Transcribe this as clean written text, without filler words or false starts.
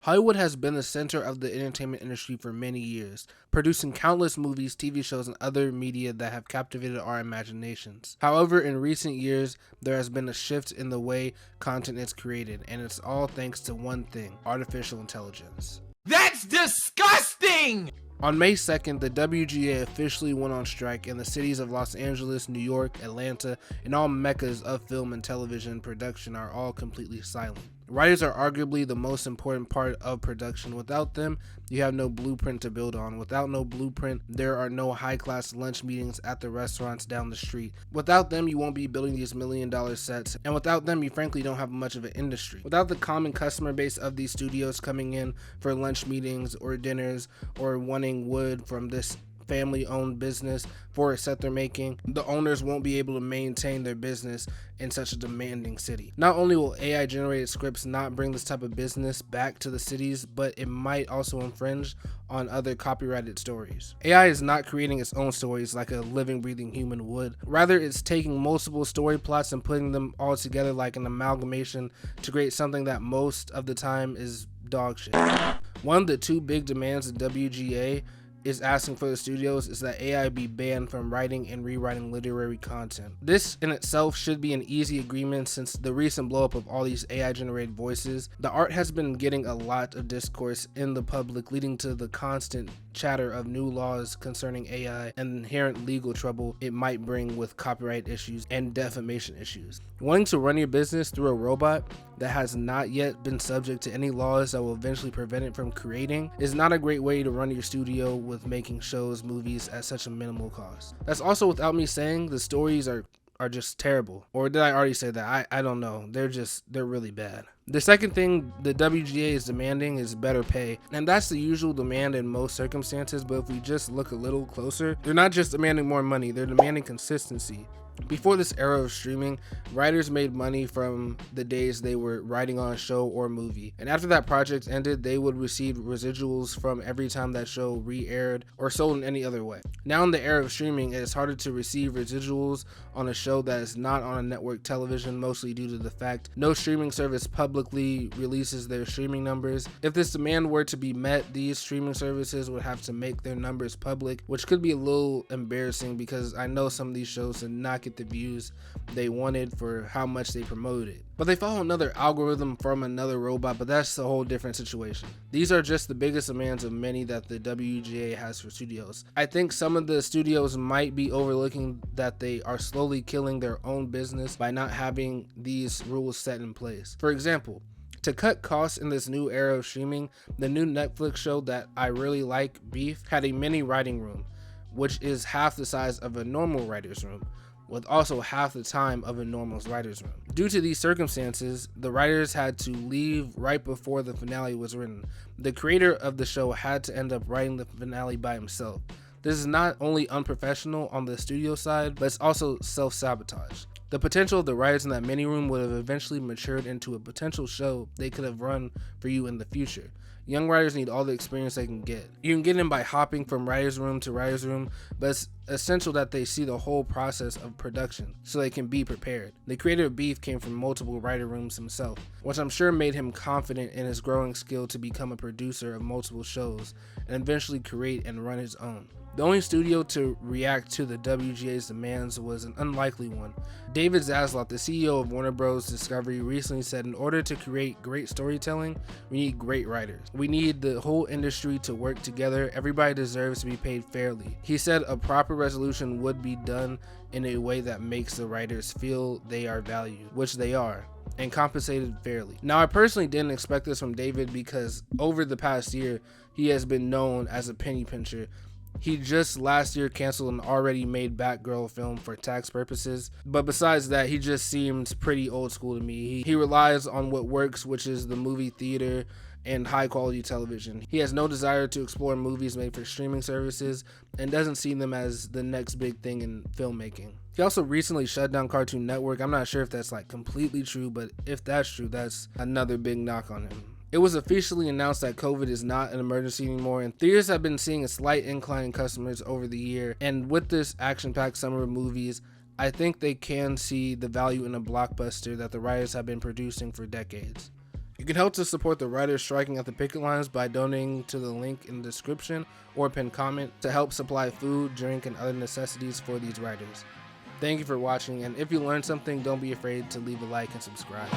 Hollywood has been the center of the entertainment industry for many years, producing countless movies, TV shows, and other media that have captivated our imaginations. However, in recent years, there has been a shift in the way content is created, and it's all thanks to one thing: artificial intelligence. That's disgusting! On May 2nd, the WGA officially went on strike, and the cities of Los Angeles, New York, Atlanta, and all meccas of film and television production are all completely silent. Writers are arguably the most important part of production. Without them, you have no blueprint to build on. Without no blueprint, there are no high-class lunch meetings at the restaurants down the street. Without them, you won't be building these million-dollar sets. And without them, you frankly don't have much of an industry. Without the common customer base of these studios coming in for lunch meetings or dinners or wanting wood from this family-owned business for a set they're making, the owners won't be able to maintain their business in such a demanding city. Not only will AI-generated scripts not bring this type of business back to the cities, but it might also infringe on other copyrighted stories. AI is not creating its own stories like a living, breathing human would. Rather, it's taking multiple story plots and putting them all together like an amalgamation to create something that most of the time is dog shit. One of the two big demands the WGA is asking for the studios is that AI be banned from writing and rewriting literary content. This in itself should be an easy agreement since the recent blow up of all these AI generated voices. The art has been getting a lot of discourse in the public, leading to the constant chatter of new laws concerning AI and inherent legal trouble it might bring with copyright issues and defamation issues. Wanting to run your business through a robot that has not yet been subject to any laws that will eventually prevent it from creating is not a great way to run your studio with making shows, movies at such a minimal cost. That's also without me saying the stories are just terrible. Or did I already say that? I don't know. They're really bad. The second thing the WGA is demanding is better pay, and that's the usual demand in most circumstances, but if we just look a little closer, they're not just demanding more money, they're demanding consistency. Before this era of streaming, writers made money from the days they were writing on a show or movie, and after that project ended, they would receive residuals from every time that show re-aired or sold in any other way. Now in the era of streaming, it is harder to receive residuals on a show that is not on a network television, mostly due to the fact no streaming service publicly releases their streaming numbers. If this demand were to be met, these streaming services would have to make their numbers public, which could be a little embarrassing because I know some of these shows did not get the views they wanted for how much they promoted. But they follow another algorithm from another robot, but that's a whole different situation. These are just the biggest demands of many that the WGA has for studios. I think some of the studios might be overlooking that they are slowly killing their own business by not having these rules set in place. For example, to cut costs in this new era of streaming, the new Netflix show that I really like, Beef, had a mini writing room, which is half the size of a normal writer's room, with also half the time of a normal writer's room. Due to these circumstances, the writers had to leave right before the finale was written. The creator of the show had to end up writing the finale by himself. This is not only unprofessional on the studio side, but it's also self-sabotage. The potential of the writers in that mini room would have eventually matured into a potential show they could have run for you in the future. Young writers need all the experience they can get. You can get in by hopping from writer's room to writer's room, but it's essential that they see the whole process of production so they can be prepared. The creator of Beef came from multiple writer rooms himself, which I'm sure made him confident in his growing skill to become a producer of multiple shows and eventually create and run his own. The only studio to react to the WGA's demands was an unlikely one. David Zaslav, the CEO of Warner Bros. Discovery, recently said, in order to create great storytelling, we need great writers. We need the whole industry to work together. Everybody deserves to be paid fairly. He said a proper resolution would be done in a way that makes the writers feel they are valued, which they are, and compensated fairly. Now, I personally didn't expect this from David because over the past year, he has been known as a penny pincher. He just last year canceled an already made Batgirl film for tax purposes, but besides that, he just seems pretty old school to me. He relies on what works, which is the movie theater and high quality television. He has no desire to explore movies made for streaming services and doesn't see them as the next big thing in filmmaking. He also recently shut down Cartoon Network. I'm not sure if that's like completely true, but if that's true, that's another big knock on him. It was officially announced that COVID is not an emergency anymore, and theaters have been seeing a slight incline in customers over the year. And with this action-packed summer of movies, I think they can see the value in a blockbuster that the writers have been producing for decades. You can help to support the writers striking at the picket lines by donating to the link in the description or pinned comment to help supply food, drink, and other necessities for these writers. Thank you for watching, and if you learned something, don't be afraid to leave a like and subscribe.